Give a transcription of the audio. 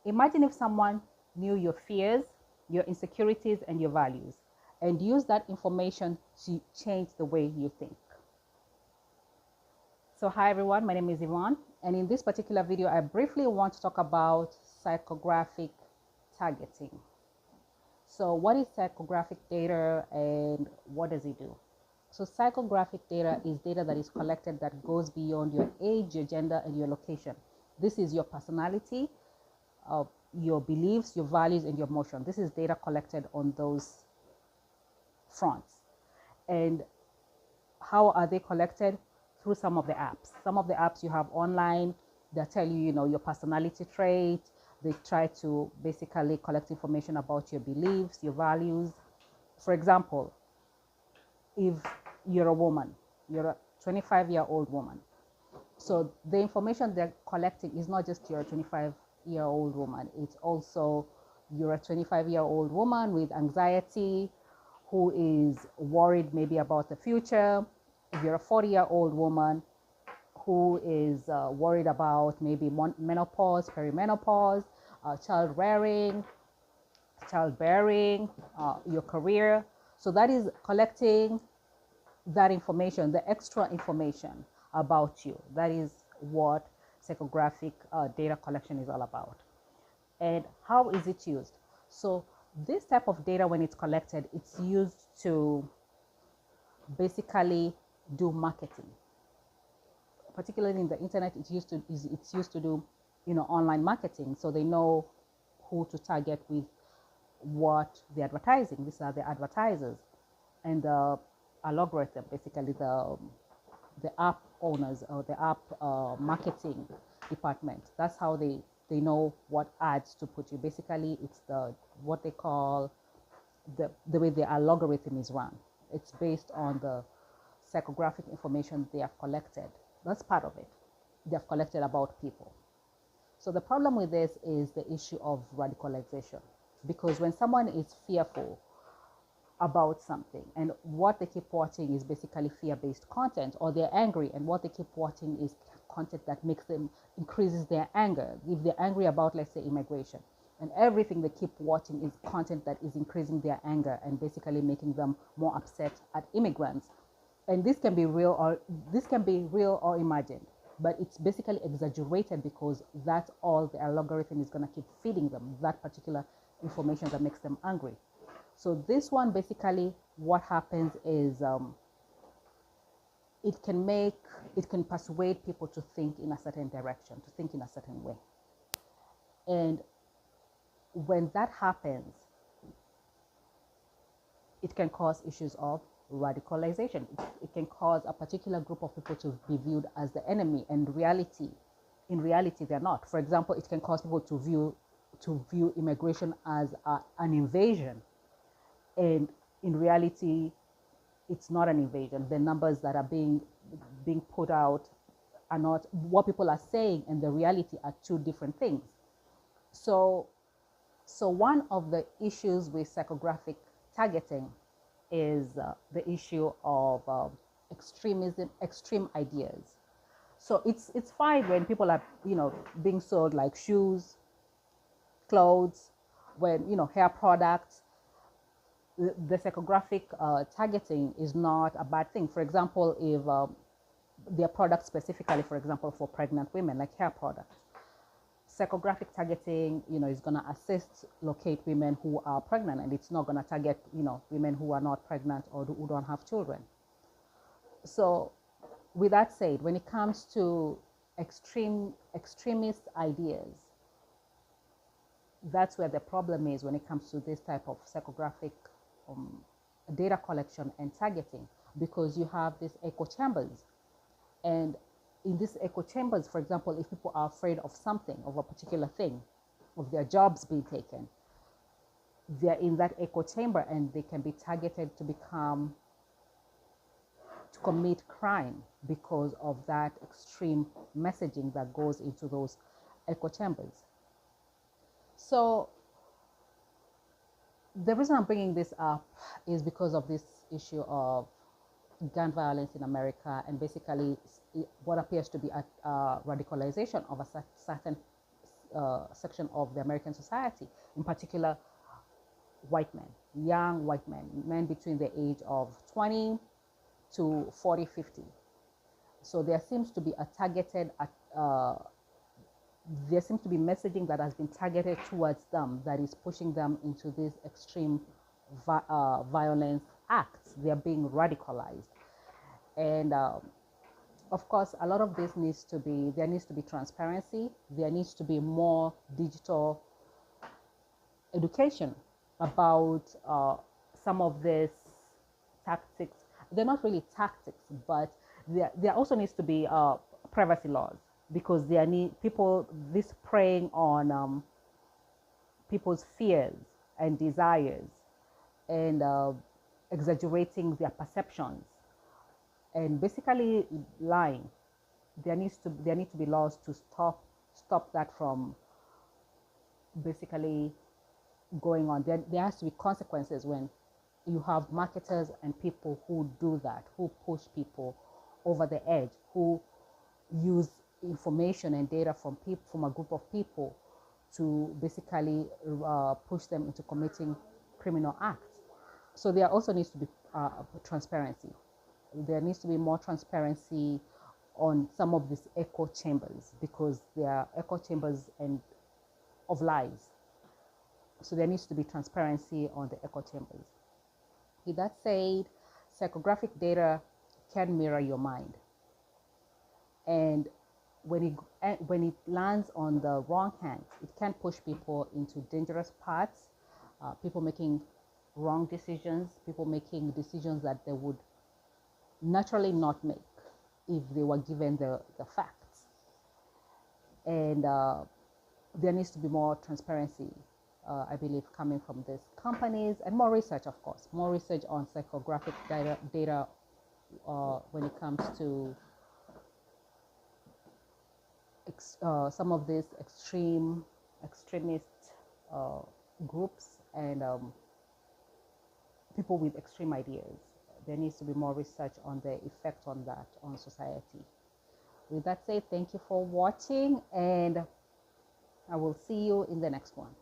Imagine if someone knew your fears, your insecurities, and your values, and used that information to change the way you think. So hi everyone, my name is Yvonne, and in this particular video, I briefly want to talk about psychographic targeting. So what is psychographic data and what does it do? So psychographic data is data that is collected that goes beyond your age, your gender, and your location. This is your personality, your beliefs, your values, and your emotion. This is data collected on those fronts. And how are they collected? Through some of the apps. Some of the apps you have online, they tell you, your personality trait. They try to basically collect information about your beliefs, your values. For example, if you're a woman, you're a 25-year-old woman. So the information they're collecting is not just you're a 25-year-old woman. It's also you're a 25-year-old woman with anxiety who is worried maybe about the future. If you're a 40-year-old woman who is worried about maybe menopause, perimenopause, childbearing, your career. So that is collecting that information, the extra information about you. That is what psychographic data collection is all about. And how is it used? So this type of data, when it's collected, it's used to basically do marketing. Particularly in the internet, it's used to do online marketing, so they know who to target with what they're advertising. These are the advertisers, and the algorithm, basically the app owners or the app marketing department. That's how they know what ads to put you. Basically, it's what they call the way the algorithm is run. It's based on the psychographic information they have collected. That's part of it. They have collected about people. So the problem with this is the issue of radicalization, because when someone is fearful about something and what they keep watching is basically fear-based content, or they're angry and what they keep watching is content that increases their anger. If they're angry about, let's say, immigration, and everything they keep watching is content that is increasing their anger and basically making them more upset at immigrants. And this can be real or imagined, but it's basically exaggerated because that's all the algorithm is going to keep feeding them, that particular information that makes them angry. So this one, basically what happens is it can persuade people to think in a certain direction, to think in a certain way. And when that happens, it can cause issues of radicalization. It can cause a particular group of people to be viewed as the enemy, and in reality they're not. For example, it can cause people to view immigration as an invasion, and in reality it's not an invasion. The numbers that are being put out are not what people are saying, and the reality are two different things. So one of the issues with psychographic targeting is the issue of extreme ideas. So it's fine when people are being sold like shoes, clothes, when hair products. The psychographic targeting is not a bad thing. For example, if their products specifically, for example, for pregnant women, like hair products, psychographic targeting, is going to assist locate women who are pregnant, and it's not going to target, women who are not pregnant or who don't have children. So with that said, when it comes to extremist ideas, that's where the problem is when it comes to this type of psychographic data collection and targeting, because you have these echo chambers. And in these echo chambers, for example, if people are afraid of something, of a particular thing, of their jobs being taken, they're in that echo chamber and they can be targeted to commit crime because of that extreme messaging that goes into those echo chambers. So the reason I'm bringing this up is because of this issue of gun violence in America, and basically what appears to be a radicalization of a certain section of the American society, in particular white men, young white men, men between the age of 20 to 40, 50. So there seems to be a targeted, there seems to be messaging that has been targeted towards them that is pushing them into these extreme violence acts. They are being radicalized. And of course, a lot of this needs to be, there needs to be transparency. There needs to be more digital education about some of these tactics. They're not really tactics, but there also needs to be privacy laws, because there need people, this preying on people's fears and desires, and exaggerating their perceptions, and basically lying. There need to be laws to stop that from basically going on. There has to be consequences when you have marketers and people who do that, who push people over the edge, who use information and data from a group of people to basically push them into committing criminal acts. So there also needs to be transparency. There needs to be more transparency on some of these echo chambers, because they are echo chambers and of lies. So there needs to be transparency on the echo chambers. With that said, psychographic data can mirror your mind. And when it lands on the wrong hands, it can push people into dangerous paths, people making wrong decisions, people making decisions that they would naturally not make if they were given the facts. And there needs to be more transparency, I believe, coming from these companies, and more research, of course, more research on psychographic data when it comes to some of these extremist groups and people with extreme ideas. There needs to be more research on the effect on that on society. With that said, thank you for watching, and I will see you in the next one.